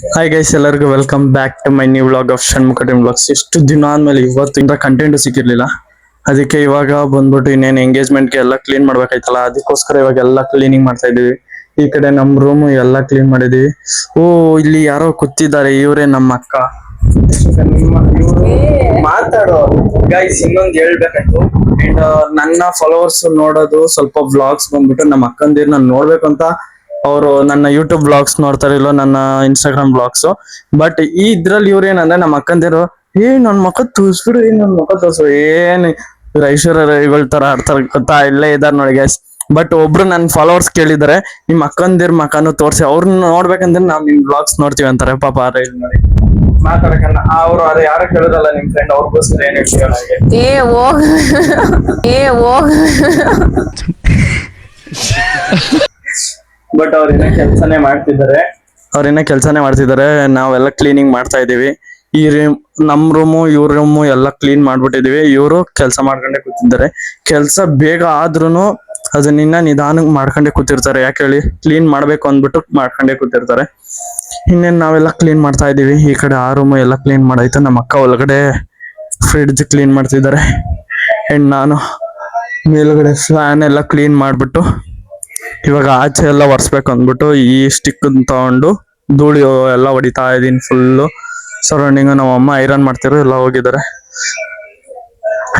Hi guys, ಎಲ್ಲರಿಗೂ welcome back to my new vlog of Shanmukha time vlogs. ಎಷ್ಟು ದಿನ ಆದ್ಮೇಲೆ ಇವತ್ತಿಂದ ಕಂಟೆಂಟ್ ಸಿಕ್ಕಿರ್ಲಿಲ್ಲ. ಅದಕ್ಕೆ ಇವಾಗ ಬಂದ್ಬಿಟ್ಟು ಇನ್ನೇನು ಎಂಗೇಜ್ಮೆಂಟ್ಗೆ ಎಲ್ಲ ಕ್ಲೀನ್ ಮಾಡ್ಬೇಕಾಯ್ತಲ್ಲ, ಅದಕ್ಕೋಸ್ಕರ ಇವಾಗ ಎಲ್ಲ ಕ್ಲೀನಿಂಗ್ ಮಾಡ್ತಾ ಇದೀವಿ. ಈ ಕಡೆ ನಮ್ ರೂಮ್ ಎಲ್ಲ ಕ್ಲೀನ್ ಮಾಡಿದೀವಿ. ಓ, ಇಲ್ಲಿ ಯಾರೋ ಕೂತಿದ್ದಾರೆ, ಇವರೇ ನಮ್ಮ ಅಕ್ಕ. ಇವರು ಮಾತಾಡೋ ಗೈಸ್, ಇನ್ನೊಂದು ಹೇಳ್ಬೇಕಾಯ್ತು. ಅಂಡ್ ನನ್ನ ಫಾಲೋವರ್ಸ್ ನೋಡೋದು ಸ್ವಲ್ಪ ವ್ಲಾಗ್ಸ್ ಬಂದ್ಬಿಟ್ಟು ನಮ್ಮ ಅಕ್ಕಂದಿರ್ ನಾನು ನೋಡ್ಬೇಕು ಅಂತ ಅವರು ನನ್ನ ಯೂಟ್ಯೂಬ್ ಬ್ಲಾಗ್ಸ್ ನೋಡ್ತಾರೆ, ಇಲ್ಲ ನನ್ನ ಇನ್ಸ್ಟಾಗ್ರಾಮ್ ಬ್ಲಾಗ್ಸ್. ಬಟ್ ಈ ಇದ್ರಲ್ಲಿ ಇವ್ರು ಏನಂದ್ರೆ ನಮ್ಮ ಅಕ್ಕಂದಿರು, ನನ್ ಮಕ್ಕ ತೋರ್ಸ್ಬಿಡು, ನನ್ ಮಕ್ಕ ತೋರ್ಸು, ಏನ್ ಐಶ್ವರ್ಯ ರೈಗಳ ತರ ಆಡ್ತಾರ ಗೊತ್ತಾ, ಇಲ್ಲೇ ಇದಾರೆ ನೋಡಿ ಗೈಸ್. ಬಟ್ ಒಬ್ರು ನನ್ನ ಫಾಲೋವರ್ಸ್ ಕೇಳಿದಾರೆ, ನಿಮ್ ಅಕ್ಕಂದಿರ್ ಮಕ್ಕನು ತೋರ್ಸಿ, ಅವ್ರನ್ನ ನೋಡ್ಬೇಕಂದ್ರೆ ನಾವ್ ನಿಮ್ ಬ್ಲಾಗ್ಸ್ ನೋಡ್ತೀವಿ ಅಂತಾರೆ. ಪಾಪ ರೈಲ್ ನೋಡಿ ಮಾತಾಡಕಲ್ಲ ಅವ್ರು. ಅದು ಯಾರು ಕೇಳಿದ್ರಲ್ಲ ನಿಮ್ ಫ್ರೆಂಡ್, ಅವ್ರಿಗೋಸ್ಕರ ಏನ್ ಹೇಳ್ತೀವಿ ನನಗೆ. ಬಟ್ ಅವ್ರಿನ್ನ ಕೆಲ್ಸನೇ ಮಾಡ್ತಿದ್ದಾರೆ. ನಾವೆಲ್ಲ ಕ್ಲೀನಿಂಗ್ ಮಾಡ್ತಾ ಇದೀವಿ. ಈ ನಮ್ ರೂಮು ಇವ್ರ ರೂಮು ಎಲ್ಲ ಕ್ಲೀನ್ ಮಾಡ್ಬಿಟ್ಟಿದೀವಿ. ಇವರು ಕೆಲಸ ಮಾಡ್ಕೊಂಡೆ ಕೂತಿದ್ದಾರೆ. ಕೆಲ್ಸ ಬೇಗ ಆದ್ರೂನು ಅದನ್ನ ನಿಧಾನಕ್ಕೆ ಮಾಡ್ಕೊಂಡೆ ಕೂತಿರ್ತಾರೆ. ಯಾಕೆ ಹೇಳಿ, ಕ್ಲೀನ್ ಮಾಡ್ಬೇಕು ಅಂದ್ಬಿಟ್ಟು ಮಾಡ್ಕೊಂಡೆ ಕೂತಿರ್ತಾರೆ. ಇನ್ನೇನ್ ನಾವೆಲ್ಲ ಕ್ಲೀನ್ ಮಾಡ್ತಾ ಇದೀವಿ. ಈ ಕಡೆ ಆ ರೂಮು ಎಲ್ಲ ಕ್ಲೀನ್ ಮಾಡಾಯ್ತು. ನಮ್ಮ ಅಕ್ಕ ಒಳಗಡೆ ಫ್ರಿಡ್ಜ್ ಕ್ಲೀನ್ ಮಾಡ್ತಿದ್ದಾರೆ. ಅಂಡ್ ನಾನು ಮೇಲ್ಗಡೆ ಫ್ಯಾನ್ ಎಲ್ಲ ಕ್ಲೀನ್ ಮಾಡ್ಬಿಟ್ಟು ಇವಾಗ ಆಚೆ ಎಲ್ಲ ಒರೆಸ್ಬೇಕು ಅಂದ್ಬಿಟ್ಟು ಈ ಸ್ಟಿಕ್ ತಗೊಂಡು ಧೂಳಿ ಎಲ್ಲ ಹೊಡಿತಾ ಇದೀನಿ ಫುಲ್ಲು. ಸರೌಂಡಿಂಗ್ ನಮ್ಮ ಅಮ್ಮ ಐರನ್ ಮಾಡ್ತಿರೋ ಎಲ್ಲ ಹೋಗಿದ್ದಾರೆ.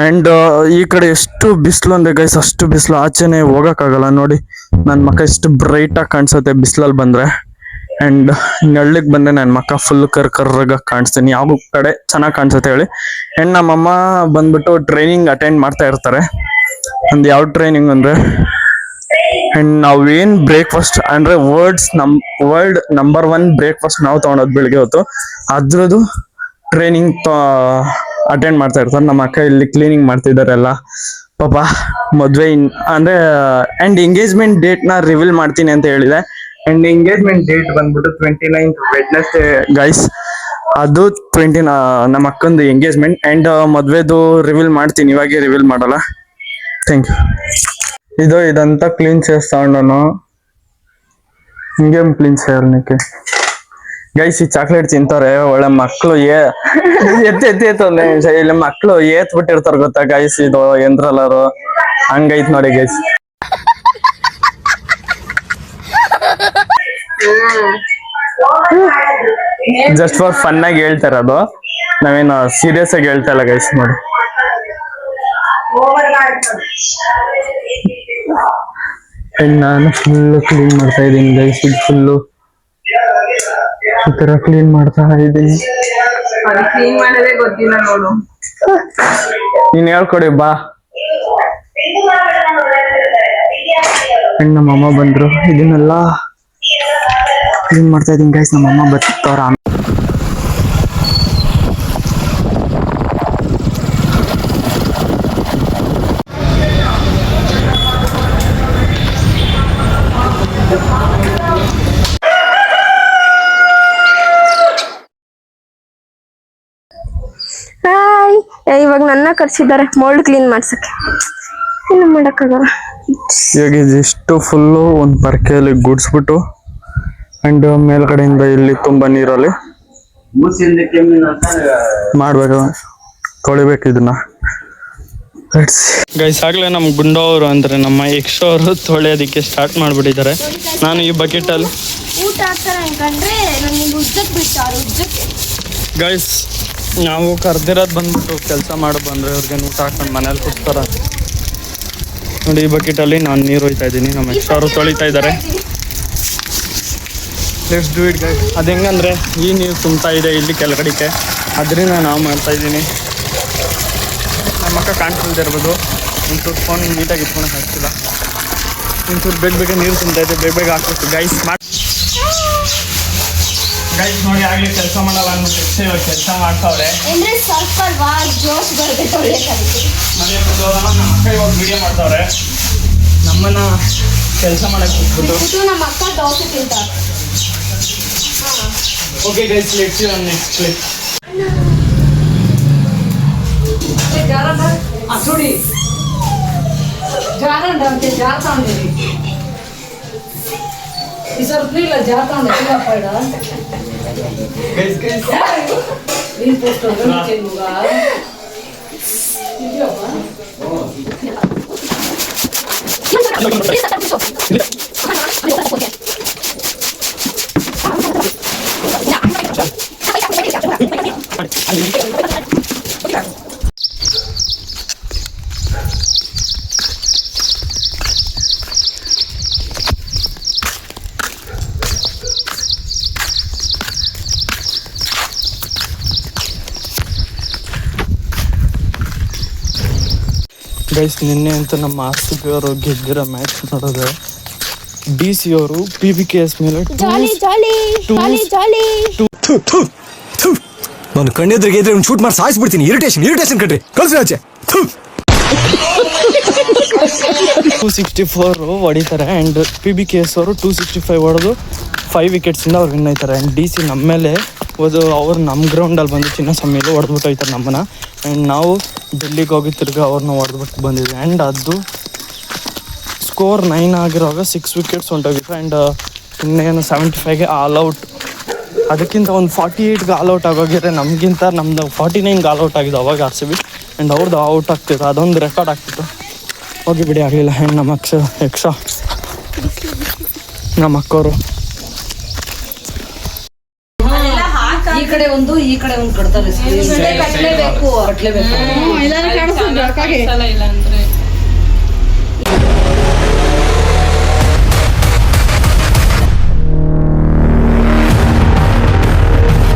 ಅಂಡ್ ಈ ಕಡೆ ಎಷ್ಟು ಬಿಸಿಲು ಅಂದ್ರೆ ಗೈಸ್, ಅಷ್ಟು ಬಿಸಿಲು, ಆಚೆನೆ ಹೋಗಕ್ಕಾಗಲ್ಲ. ನೋಡಿ ನನ್ ಮಕ್ಕ ಎಷ್ಟು ಬ್ರೈಟ್ ಆಗಿ ಕಾಣಿಸುತ್ತೆ ಬಿಸಿಲಲ್ಲಿ ಬಂದ್ರೆ. ಅಂಡ್ ನೆಳ್ಳಿಗ್ ಬಂದ್ರೆ ನನ್ ಮಕ್ಕ ಫುಲ್ ಕರ್ರಗ ಕಾಣಿಸ್ತೀನಿ. ಯಾವ ಕಡೆ ಚೆನ್ನಾಗ್ ಕಾಣಿಸುತ್ತೆ ಹೇಳಿ. ಅಂಡ್ ನಮ್ಮಮ್ಮ ಬಂದ್ಬಿಟ್ಟು ಟ್ರೈನಿಂಗ್ ಅಟೆಂಡ್ ಮಾಡ್ತಾ ಇರ್ತಾರೆ. ಒಂದ್ ಯಾವ ಟ್ರೈನಿಂಗ್ ಅಂದ್ರೆ, ಅಂಡ್ ನಾವೇನ್ ಬ್ರೇಕ್ಫಾಸ್ಟ್ ಅಂದ್ರೆ ವರ್ಲ್ಡ್ ನಂಬರ್ 1 ಬ್ರೇಕ್ಫಾಸ್ಟ್ ನಾವು ತಗೊಂಡೋದ್ ಬೆಳಿಗ್ಗೆ ಹೊತ್ತು, ಅದ್ರದ್ದು ಟ್ರೈನಿಂಗ್ ಅಟೆಂಡ್ ಮಾಡ್ತಾ ಇರ್ತಾರೆ. ನಮ್ಮ ಅಕ್ಕ ಇಲ್ಲಿ ಕ್ಲೀನಿಂಗ್ ಮಾಡ್ತಿದ್ದಾರೆ ಎಲ್ಲ. ಪಾಪ ಮದ್ವೆ ಅಂದ್ರೆ ಅಂಡ್ ಎಂಗೇಜ್ಮೆಂಟ್ ಡೇಟ್ ನ ರಿವೀಲ್ ಮಾಡ್ತೀನಿ ಅಂತ ಹೇಳಿದೆ. ಅಂಡ್ ಎಂಗೇಜ್ಮೆಂಟ್ ಡೇಟ್ ಬಂದ್ಬಿಟ್ಟು 29th ವೆಡ್ನೆಸ್ಡೇ ಗೈಸ್. ಅದು ನಮ್ಮ ಅಕ್ಕಂದು ಎಂಗೇಜ್ಮೆಂಟ್. ಅಂಡ್ ಮದ್ವೆದು ರಿವೀಲ್ ಮಾಡ್ತೀನಿ, ಇವಾಗೆ ರಿವೀಲ್ ಮಾಡಲ್ಲ. Thank you. ಇದಂతా క్లీన్ చేస్తా ఉన్నాను. ఇంకేం క్లీన్ చేయాలి నీకు ಗೈಸ್? ಈ ಚಾಕ್ಲೇಟ್ ತಿಂತಾರೆ ಒಳ್ಳೆ ಮಕ್ಳು. ಇಲ್ಲಿ ಮಕ್ಳು ಏತ್ ಬಿಟ್ಟಿರ್ತಾರ ಗೊತ್ತಾ ಗೈಸ್, ಇದು ಯಂತ್ರಲ್ಲರು ಹಂಗೈತ್ ನೋಡಿ ಗೈಸ್. ಜಸ್ಟ್ ಫಾರ್ ಫನ್ ಆಗಿ ಹೇಳ್ತಾರ, ಅದು ನಾವೇನು ಸೀರಿಯಸ್ ಆಗಿ ಹೇಳ್ತಾ ಇಲ್ಲ ಗೈಸ್. ನೋಡಿ ನಾನು ಫುಲ್ ಕ್ಲೀನ್ ಮಾಡ್ತಾ ಇದ್ದೀನಿ ಗೈಸ್. ಇದು ಫುಲ್ಲು ಈ ತರ ಕ್ಲೀನ್ ಮಾಡ್ತಾ ಇದ್ದೀನಿ. ನೀನ್ ಹೇಳ್ಕೊಡಿ ಬಾ. ನಮ್ಮ ಅಮ್ಮ ಬಂದ್ರು, ಇದನ್ನೆಲ್ಲ ಕ್ಲೀನ್ ಮಾಡ್ತಾ ಇದ್ದೀನಿ ಗೈಸ್. ನಮ್ಮ ಅಮ್ಮ ಬರ್ತಾರ. ಇವಾಗ ನನ್ನ ಕರ್ಸಿದ್ದಾರೆ ಮೋಲ್ಡ್ ಕ್ಲೀನ್ ಮಾಡ್ಸಕ್ಕೆ. ಏನು ಮಾಡಕ್ಕಾಗಲ್ಲ. ಇವಾಗ ಇದಿಷ್ಟು ಫುಲ್ಲು ಒಂದು ಪರ್ಕೆಯಲ್ಲಿ ಗುಡ್ಸ್ಬಿಟ್ಟು ಅಂಡ್ ಮೇಲ್ಗಡೆಯಿಂದ ಇಲ್ಲಿ ತುಂಬಾ ನೀರಲ್ಲಿ ಮಾಡ್ಬೇಕು, ತೊಳಿಬೇಕು ಇದನ್ನ ಗೈಸ್. ಆಗ್ಲೇ ನಮ್ ಗುಂಡವರು ಅಂದ್ರೆ ನಮ್ಮ ಎಕ್ಸ್ಟ್ರಾ ಅವರು ತೊಳೆಯೋದಿಕ್ಕೆ ಸ್ಟಾರ್ಟ್ ಮಾಡ್ಬಿಟ್ಟಿದ್ದಾರೆ. ನಾನು ಈ ಬಕೆಟ್ ಅಲ್ಲಿ ಗೈಸ್, ನಾವು ಕರ್ದಿರೋದು ಬಂದ್ಬಿಟ್ಟು ಕೆಲಸ ಮಾಡಿ ಬಂದ್ರೆ ಅವ್ರಿಗೆ ಊಟ ಹಾಕೊಂಡು ಮನೇಲಿ ಕೂರ್ತಾರ ನೋಡಿ. ಈ ಬಕೆಟ್ ಅಲ್ಲಿ ನಾನು ನೀರು ಹೋಯ್ತಾ ಇದ್ದೀನಿ, ನಮ್ಮ ಎಕ್ಸ್ಟ್ರಾ ಅವರು ತೊಳಿತಾ ಇದ್ದಾರೆ. Let's do it guys. ಅದು ಹೆಂಗಂದ್ರೆ ಈ ನೀರು ತುಂಬ್ತಾ ಇದೆ ಇಲ್ಲಿ ಕೆಳಗಡೆಗೆ, ಅದರಿಂದ ನಾವು ಮಾಡ್ತಾ ಇದ್ದೀನಿ. ನಮ್ಮ ಅಕ್ಕ ಕಾಣಿಸ್ತಾ ಇರ್ಬೋದು. ಒಂಚೂರು ಫೋನ್ ನೀಟಾಗಿ ಇಟ್ಕೊಳಕ್ಕೆ ಆಗ್ತಿಲ್ಲ. ಒಂಚೂರು ಬೇಗ ನೀರು ತುಂಬ್ತಾ ಇದೆ, ಬೇಗ ಹಾಕ್ಬೇಕು ಗೈಸ್. ಗೈಸ್ ನೋಡಿ, ಆಗ್ಲಿ ಕೆಲಸ ಮಾಡಲ್ಲ ಅಂದ್ಬಿಟ್ಟು ಇವಾಗ ಕೆಲಸ ಮಾಡ್ತಾವ್ರೆ. ನಮ್ಮ ಅಕ್ಕ ಇವಾಗ ವಿಡಿಯೋ ಮಾಡ್ತಾವ್ರೆ, ನಮ್ಮನ್ನ ಕೆಲಸ ಮಾಡಕ್ ಕೂತ್ಬಿಟ್ಟು. ನಮ್ಮ ಅಕ್ಕ ದೋಸೆ ತಿಂತಾರೆ. Okay guys, let's see on next clip. ಅಸುಡಿ ಜಾರಂಡ ಜಾರ್ತಾ ಉಂಟು ಗೈಸ್ ನಿನ್ನೆ ಅಂತ ನಮ್ಮ ಆರ್ ಸಿ ಬಿ ಅವರು ಗೆದ್ದಿರೋ ಮ್ಯಾಚ್ ನೋಡೋದು DC ಅವರು PBKS ಮೇಲೆ ನಾನು ಕಣ್ಣೆದ್ರಿಗೆ ಇದ್ರೆ ಒಂದು ಶೂಟ್ ಮಾಡಿ ಸಾಯಿಸ್ಬಿಡ್ತೀನಿ. ಇರಿಟೇಷನ್ ಕಟ್ರಿ ಕಳ್ಸಿ ಆಚೆ. 264 ಹೊಡಿತಾರೆ ಆ್ಯಂಡ್ PBKS ಅವರು 265 ಹೊಡೆದು 5 ವಿಕೆಟ್ಸಿಂದ ಅವ್ರು ವಿನ್ ಆಯ್ತಾರೆ. ಆ್ಯಂಡ್ DC ನಮ್ಮ ಮೇಲೆ ಅವ್ರು ನಮ್ಮ ಗ್ರೌಂಡಲ್ಲಿ ಬಂದು ಚಿನ್ನಸ್ವಾಮಿಯಲ್ಲಿ ಹೊಡೆದ್ಬಿಟ್ಟು ಹೋಯ್ತಾರೆ ನಮ್ಮನ್ನ. ಆ್ಯಂಡ್ ನಾವು ಡೆಲ್ಲಿಗೆ ಹೋಗಿ ತಿರ್ಗಿ ಅವ್ರನ್ನ ಹೊಡೆದ್ಬಿಟ್ಟು ಬಂದಿದ್ವಿ. ಆ್ಯಂಡ್ ಅದು ಸ್ಕೋರ್ 9 ಆಗಿರುವಾಗ 6 ವಿಕೆಟ್ಸ್ ಹೊಂಟೋಗಿತ್ತು. ಆ್ಯಂಡ್ ಇನ್ನೇನು 75ಗೆ ಆಲ್ ಔಟ್, ಅದಕ್ಕಿಂತ ಒಂದು 48ಗೆ ಆಲ್ ಔಟ್ ಆಗೋಗಿದ್ರೆ ನಮಗಿಂತ ನಮ್ಮದು 49ಗೆ ಆಲ್ ಔಟ್ ಆಗಿದ್ದು ಅವಾಗ RCB. ಆ್ಯಂಡ್ ಅವ್ರದ್ದು ಔಟ್ ಆಗ್ತಿತ್ತು, ಅದೊಂದು ರೆಕಾರ್ಡ್ ಆಗ್ತಿತ್ತು. ಹೋಗಿ ಬಿಡಿ ಆಗಲಿಲ್ಲ. ಆ್ಯಂಡ್ ನಮ್ಮ ಯಕ್ಷ ನಮ್ಮ ಅಕ್ಕವರು ಈ ಕಡೆ ಒಂದು ಈ ಕಡೆ ಒಂದು ಕಟ್ತಾರೆ. ಕಟ್ಲೇಬೇಕು.